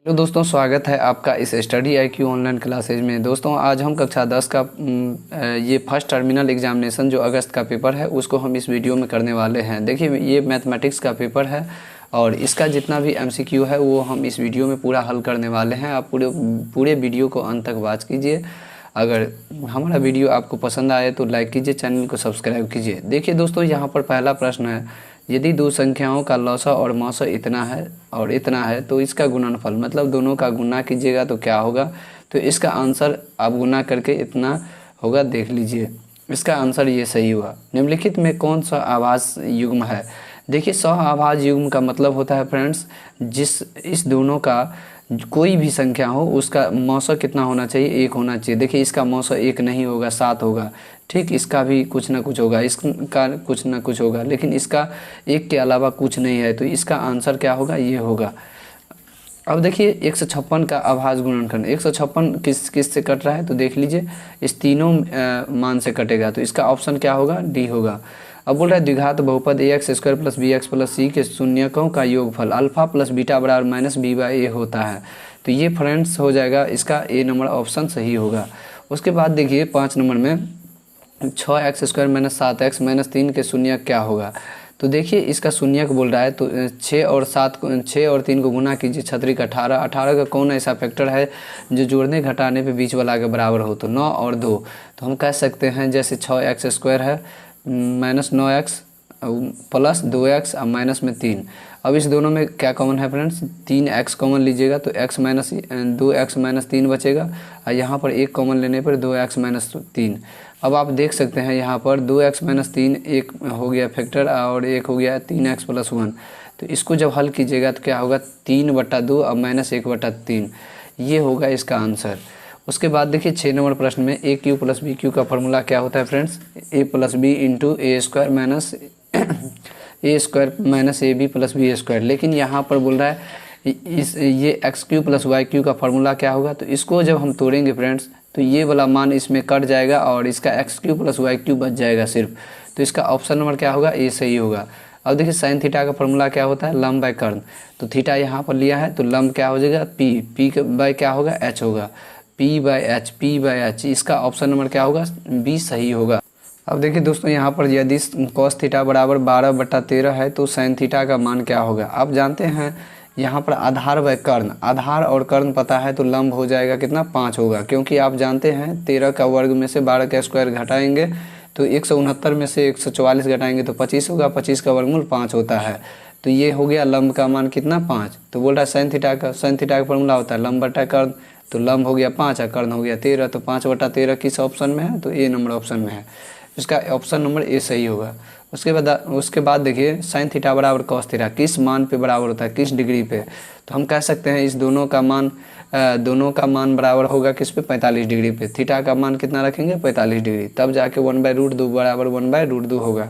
Hello दोस्तों, स्वागत है आपका इस स्टडी IQ ऑनलाइन क्लासेज में। दोस्तों आज हम कक्षा 10 का ये फर्स्ट टर्मिनल एग्जामिनेशन जो अगस्त का पेपर है उसको हम इस वीडियो में करने वाले हैं। देखिए ये मैथमेटिक्स का पेपर है और इसका जितना भी MCQ है वो हम इस वीडियो में पूरा हल करने वाले हैं। आप पूरे वीडियो को अंत तक वॉच कीजिए। अगर हमारा वीडियो आपको पसंद आए तो लाइक कीजिए, चैनल को सब्सक्राइब कीजिए। देखिए दोस्तों, यहाँ पर पहला प्रश्न है, यदि दो संख्याओं का लौसा और मौसा इतना है और इतना है तो इसका गुणनफल, मतलब दोनों का गुना कीजिएगा तो क्या होगा। तो इसका आंसर आप गुना करके इतना होगा, देख लीजिए। इसका आंसर ये सही हुआ। निम्नलिखित में कौन सा आभास युग्म है। देखिए सहआभाज्य युग्म का मतलब होता है फ्रेंड्स, इस दोनों का कोई भी संख्या हो उसका मौसा कितना होना चाहिए, एक होना चाहिए। देखिए इसका मौसा एक नहीं होगा, 7 होगा। ठीक, इसका भी कुछ ना कुछ होगा, इसका कुछ ना कुछ होगा, लेकिन इसका एक के अलावा कुछ नहीं है। तो इसका आंसर क्या होगा, ये होगा। अब देखिए 156 का अभाज्य गुणनखंड, 156 किस से कट रहा है तो देख लीजिए, इस तीनों मान से कटेगा। तो इसका ऑप्शन क्या होगा, डी होगा। अब बोल रहा है द्विघात बहुपद ax² + bx + c के शून्यकों का योगफल अल्फा + बीटा बराबर -b/a होता है। तो ये फ्रेंड्स हो जाएगा, इसका ए नंबर ऑप्शन सही होगा। उसके बाद देखिए 5 नंबर में 6x² - 7x - 3 के शून्यक क्या होगा। तो देखिए इसका शून्यक बोल रहा है, तो 6 और 3 को गुना कीजिए, 6 का 18 का कौन ऐसा फैक्टर है जो जोड़ने घटाने पे बीच वाला के बराबर हो। तो 9 और 2, तो हम कह सकते हैं जैसे 6x² है -9x + 2x और माइनस में 3। अब इस दोनों में क्या कॉमन है फ्रेंड्स, 3x कॉमन लीजिएगा तो 2x - 3 बचेगा और यहाँ पर एक कॉमन लेने पर 2x - 3। अब आप देख सकते हैं यहाँ पर 2x - 3 एक हो गया फैक्टर और एक हो गया 3x + 1। तो इसको जब हल कीजिएगा तो क्या होगा, 3/2 और -1/3, ये होगा इसका आंसर। उसके बाद देखिए 6 नंबर प्रश्न में AQ + BQ का फॉर्मूला क्या होता है friends, A + B × A² - AB + B²। लेकिन यहाँ पर बोल रहा है ये XQ + YQ का फॉर्मूला क्या होगा। तो इसको जब हम तोड़ेंगे फ्रेंड्स तो ये वाला मान इसमें कट जाएगा और इसका XQ + YQ बच जाएगा सिर्फ। तो इसका ऑप्शन नंबर क्या होगा, ए सही होगा। अब देखिए साइन थीटा का फॉर्मूला क्या होता है, लंब बाय कर्ण। तो थीटा यहाँ पर लिया है तो लंब क्या हो जाएगा, P बाय क्या होगा, H होगा, P/H। इसका ऑप्शन नंबर क्या होगा, बी सही होगा। अब देखिए दोस्तों यहाँ पर यदि cos थीटा बराबर 12/13 है तो साइन थीटा का मान क्या होगा। आप जानते हैं यहाँ पर आधार व कर्ण, आधार और कर्ण पता है तो लंब हो जाएगा कितना, 5 होगा। क्योंकि आप जानते हैं 13 का वर्ग में से 12 का स्क्वायर घटाएंगे तो 169 में से 144 घटाएंगे तो 25 होगा, 25 का वर्गमूल 5 होता है। तो ये हो गया लंब का मान कितना, 5। तो बोल रहा है साइन थीटा का फॉर्मूला होता है लंब बटा कर्ण। तो लंब हो गया 5 और कर्ण हो गया 13। तो 5/13 किस ऑप्शन में है, तो ए नंबर ऑप्शन में है। इसका ऑप्शन नंबर ए सही होगा। उसके बाद देखिए साइन थीटा बराबर कॉस थीटा किस मान पे बराबर होता है, किस डिग्री पे। तो हम कह सकते हैं इस दोनों का मान बराबर होगा किस पे, 45 डिग्री पे। थीटा का मान कितना रखेंगे, 45 डिग्री, तब जाके 1/√2 बराबर 1/√2 होगा।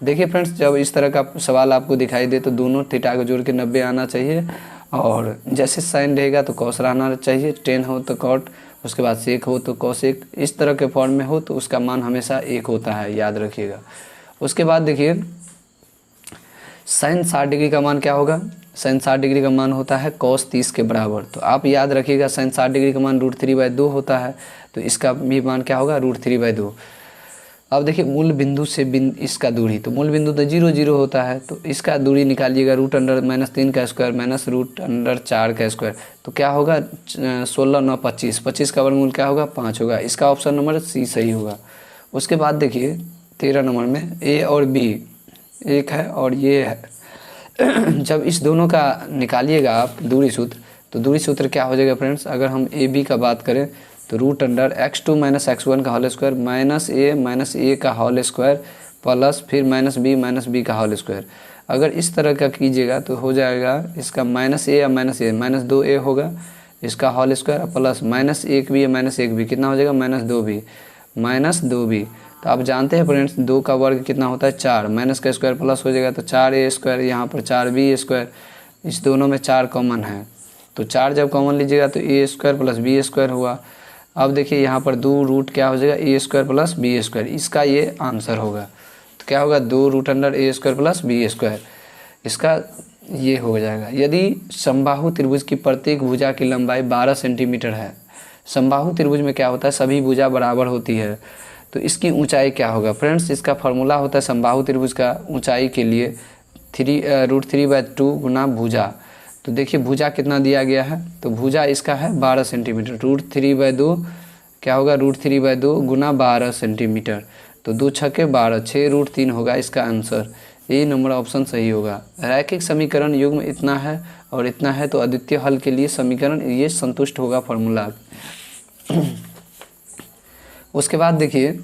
देखिए फ्रेंड्स, जब इस तरह का सवाल आपको दिखाई दे तो दोनों थीटा को जोड़ के 90 आना चाहिए और जैसे साइन रहेगा तो कॉस रहना चाहिए, टेन हो तो कॉट, उसके बाद सेक हो तो कॉसेक, इस तरह के फॉर्म में हो तो उसका मान हमेशा 1 होता है, याद रखिएगा। उसके बाद देखिए साइन 60 डिग्री का मान क्या होगा, साइन 60 डिग्री का मान होता है कॉस 30 के बराबर। तो आप याद रखिएगा साइन 60 डिग्री का मान √3/2 होता है, तो इसका भी मान क्या होगा, √3/2। अब देखिए मूल बिंदु से इसका दूरी, तो मूल बिंदु तो 0 0 होता है, तो इसका दूरी निकालिएगा √3 का स्क्वायर -√4 का स्क्वायर। तो क्या होगा, 16 9 25, 25 का वर्गमूल क्या होगा, 5 होगा। इसका ऑप्शन नंबर सी सही होगा। उसके बाद देखिए 13 नंबर में ए और बी एक है और ये है। जब इस दोनों का निकालिएगा आप दूरी सूत्र, तो दूरी सूत्र क्या हो जाएगा फ्रेंड्स, अगर हम ए बी का बात करें तो √(x2 - x1) का होल स्क्वायर -a का होल स्क्वायर प्लस फिर -b का होल स्क्वायर। अगर इस तरह का कीजिएगा तो हो जाएगा इसका -a या -2a होगा, इसका होल स्क्वायर प्लस -1b या -1b कितना हो जाएगा, -2b। तो आप जानते हैं फ्रेंड्स 2 का वर्ग कितना होता है, 4, माइनस का स्क्वायर प्लस हो जाएगा तो 4a², यहाँ पर 4b²। इस दोनों में 4 कॉमन है तो 4 जब कॉमन लीजिएगा तो a² + b² हुआ। अब देखिए यहाँ पर 2 रूट क्या हो जाएगा, a² + b², इसका ये आंसर होगा। तो क्या होगा, 2√(a² + b²। इसका ये हो जाएगा। यदि समबाहु त्रिभुज की प्रत्येक भुजा की लंबाई 12 सेंटीमीटर है, समबाहु त्रिभुज में क्या होता है, सभी भुजा बराबर होती है, तो इसकी ऊंचाई क्या होगा फ्रेंड्स, इसका फॉर्मूला होता है समबाहु त्रिभुज का ऊंचाई के लिए √3/2 गुना भुजा। तो देखिए भुजा कितना दिया गया है, तो भुजा इसका है 12 सेंटीमीटर, √3/2 क्या होगा, √3/2 गुना 12 सेंटीमीटर, तो 2 छक्के 12, 6√3 होगा इसका आंसर। ये नंबर ऑप्शन सही होगा। रैखिक समीकरण युग्म इतना है और इतना है, तो अद्वितीय हल के लिए समीकरण ये संतुष्ट होगा फॉर्मूला। उसके बाद देखिए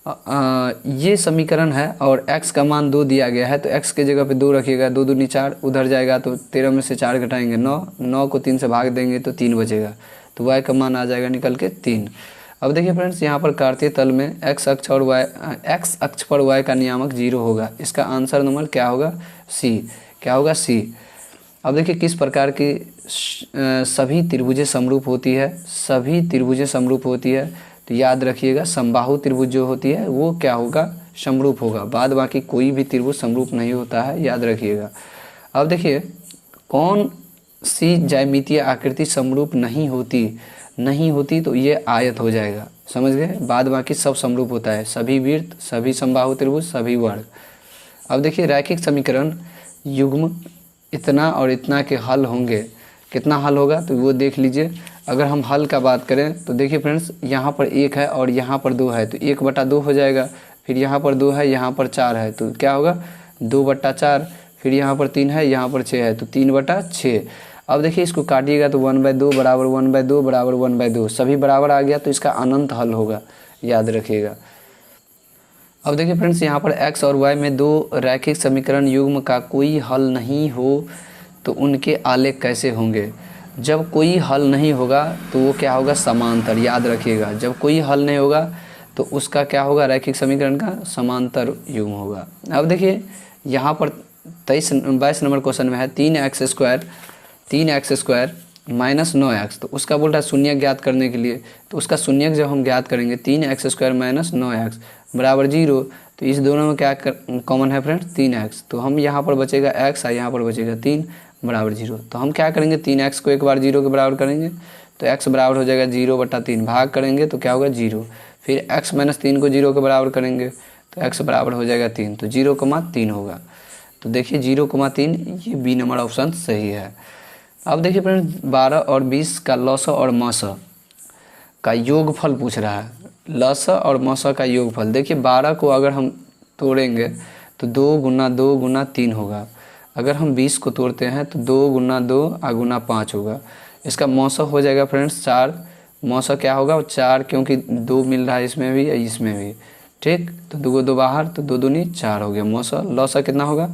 ये समीकरण है और x का मान 2 दिया गया है, तो x के जगह पे 2 रखिएगा, 2 दूनी 4, उधर जाएगा तो 13 में से 4 घटाएंगे 9, 9 को 3 से भाग देंगे तो 3 बचेगा, तो y का मान आ जाएगा निकल के 3। अब देखिए फ्रेंड्स यहाँ पर कार्तीय तल में x अक्ष पर y का नियामक 0 होगा, इसका आंसर नंबर क्या होगा, सी। क्या होगा, सी। अब देखिए किस प्रकार की सभी त्रिभुजें समरूप होती है, सभी त्रिभुजें समरूप होती है, तो याद रखिएगा समबाहु त्रिभुज जो होती है वो क्या होगा, समरूप होगा, बाद बाकी कोई भी त्रिभुज समरूप नहीं होता है, याद रखिएगा। अब देखिए कौन सी ज्यामितीय आकृति समरूप नहीं होती, तो ये आयत हो जाएगा, समझ गए, बाद बाकी सब समरूप होता है, सभी वृत्त, सभी समबाहु त्रिभुज, सभी वर्ग। अब देखिए रैखिक समीकरण युग्म इतना और इतना के हल होंगे, कितना हल होगा तो वो देख लीजिए। अगर हम हल का बात करें तो देखिए फ्रेंड्स यहाँ पर 1 है और यहाँ पर 2 है, तो 1/2 हो जाएगा, फिर यहाँ पर 2 है, यहाँ पर 4 है, तो क्या होगा 2/4, फिर यहाँ पर 3 है, यहाँ पर 6 है, तो 3/6। अब देखिए इसको काटिएगा तो 1/2 बराबर 1/2 बराबर 1/2, सभी बराबर आ गया, तो इसका अनंत हल होगा, याद रखिएगा। अब देखिए फ्रेंड्स यहाँ पर x और y में 2 रैखिक समीकरण युग्म का कोई हल नहीं हो तो उनके आलेख कैसे होंगे। जब कोई हल नहीं होगा तो वो क्या होगा, समांतर, याद रखिएगा, जब कोई हल नहीं होगा तो उसका क्या होगा, रैखिक समीकरण का समांतर युग्म होगा। अब देखिए यहाँ पर 22 नंबर क्वेश्चन में है 3x² माइनस 9x, तो उसका बोल रहा है शून्यक ज्ञात करने के लिए, तो उसका शून्यक जब हम ज्ञात करेंगे 3x² माइनस 9x बराबर 0, तो इस दोनों में क्या कॉमन है फ्रेंड्स, 3x, तो हम यहाँ पर बचेगा x और यहाँ पर बचेगा 3 बराबर 0, तो हम क्या करेंगे 3x को एक बार 0 के बराबर करेंगे तो x बराबर हो जाएगा 0/3, भाग करेंगे तो क्या होगा 0, फिर x माइनस 3 को 0 के बराबर करेंगे तो x बराबर हो जाएगा 3, तो 0,3 होगा। तो देखिए 0,3 ये बी नंबर ऑप्शन सही है। अब देखिए फ्रेंड्स 12 और 20 का लॉस और मस का योगफल पूछ रहा है, लस और मस का योगफल। देखिए 12 को अगर हम तोड़ेंगे तो 2 गुना 2 गुना 3 होगा, अगर हम 20 को तोड़ते हैं तो 2 गुना 2 गुना 5 होगा, इसका मौसा हो जाएगा फ्रेंड्स 4, मौसा क्या होगा 4, क्योंकि 2 मिल रहा है इसमें भी इसमें भी, ठीक, तो 2 को 2 बाहर, तो 2 दूनी 4 हो गया मौसा। लौसा कितना होगा,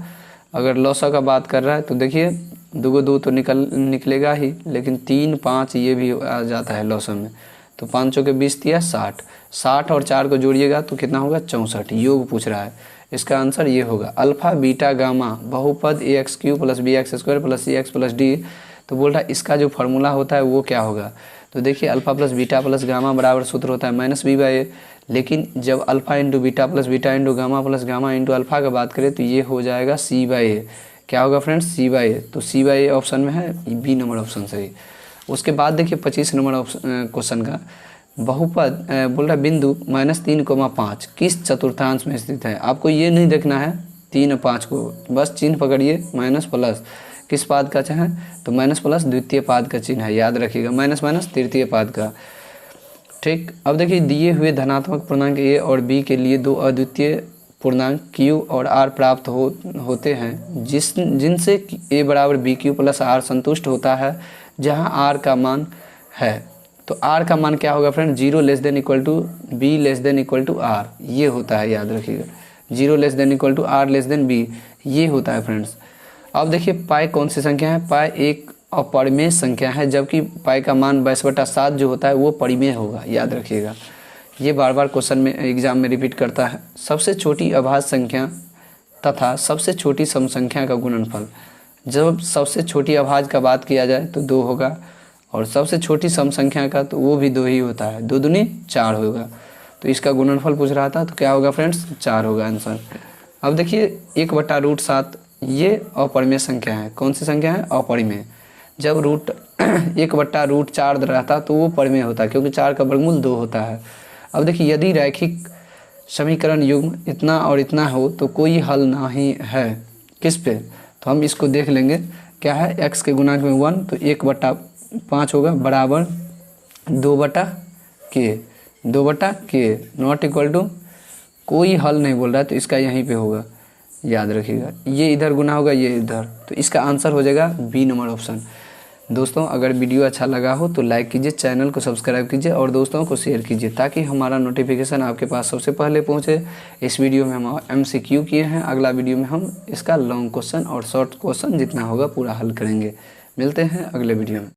अगर लौसा का बात कर रहा है तो देखिए 2 को 2 तो निकलेगा ही, लेकिन 3 5 ये भी आ जाता है लौसा में, तो 5 के 20 दिया 60, 60 और 4 को जोड़िएगा तो कितना होगा 64, योग पूछ रहा है, इसका आंसर ये होगा। अल्फा बीटा गामा बहुपद ax³ + bx² + cx + d, तो बोल रहा है इसका जो फार्मूला होता है वो क्या होगा, तो देखिए alpha plus beta plus gamma बराबर सूत्र होता है -b/a, लेकिन जब alpha into beta plus beta into gamma plus gamma into alpha का बात करें तो ये हो जाएगा c/a, क्या होगा फ्रेंड्स c/a, तो c/a ऑप्शन में है, बी नंबर ऑप्शन सही। उसके बाद देखिए 25 नंबर क्वेश्चन का बहुपद बोल रहा है बिंदु -3,5 किस चतुर्थांश में स्थित है। आपको ये नहीं देखना है 3 और 5 को, बस चिन्ह पकड़िए माइनस प्लस, किस पाद का है तो माइनस प्लस द्वितीय पाद का चिन्ह है, याद रखिएगा, माइनस माइनस तृतीय पाद का, ठीक। अब देखिए दिए हुए धनात्मक पूर्णांक a और b के लिए 2 अद्वितीय पूर्णांक q और r प्राप्त होते हैं जिनसे a बराबर bq + r संतुष्ट होता है, जहां r का मान है, तो r का मान क्या होगा फ्रेंड, 0 < b < r, ये होता है, याद रखिएगा, 0 < r b, ये होता है फ्रेंड्स। अब देखिए पाई कौन सी संख्या है, पाई एक अपरिमेय संख्या है, जबकि पाई का मान 22/7 जो होता है वो परिमेय होगा, याद रखिएगा, ये बार बार क्वेश्चन में एग्जाम में रिपीट करता है। सबसे छोटी अभाज्य संख्या तथा सबसे छोटी सम संख्या का गुणनफल, जब सबसे छोटी अभाज्य का बात किया जाए तो 2 होगा, और सबसे छोटी सम संख्या का तो वो भी 2 ही होता है, 2 दूनी 4 होगा, तो इसका गुणनफल पूछ रहा था तो क्या होगा फ्रेंड्स 4 होगा आंसर। अब देखिए 1/√7 ये अपरिमेय संख्या है। कौन सी संख्या है? अपरिमेय। जब रूट 1/√4 रहता तो वो परिमेय होता, क्योंकि 4 का वर्गमूल 2 होता है। अब देखिए, यदि रैखिक समीकरण युग्म इतना और इतना हो तो कोई हल नहीं है। किस पे? तो हम इसको देख लेंगे। क्या है? x के गुणांक में 1, तो 1/5 होगा बराबर 2/k, 2/k not equal to, कोई हल नहीं बोल रहा है तो इसका यहीं पे होगा, याद रखिएगा। ये इधर गुना होगा, ये इधर, तो इसका आंसर हो जाएगा बी नंबर ऑप्शन। दोस्तों, अगर वीडियो अच्छा लगा हो तो लाइक कीजिए, चैनल को सब्सक्राइब कीजिए और दोस्तों को शेयर कीजिए, ताकि हमारा नोटिफिकेशन आपके पास सबसे पहले पहुंचे। इस वीडियो में हम MCQ किए हैं, अगला वीडियो में हम इसका लॉन्ग क्वेश्चन और शॉर्ट क्वेश्चन जितना होगा पूरा हल करेंगे। मिलते हैं अगले वीडियो में।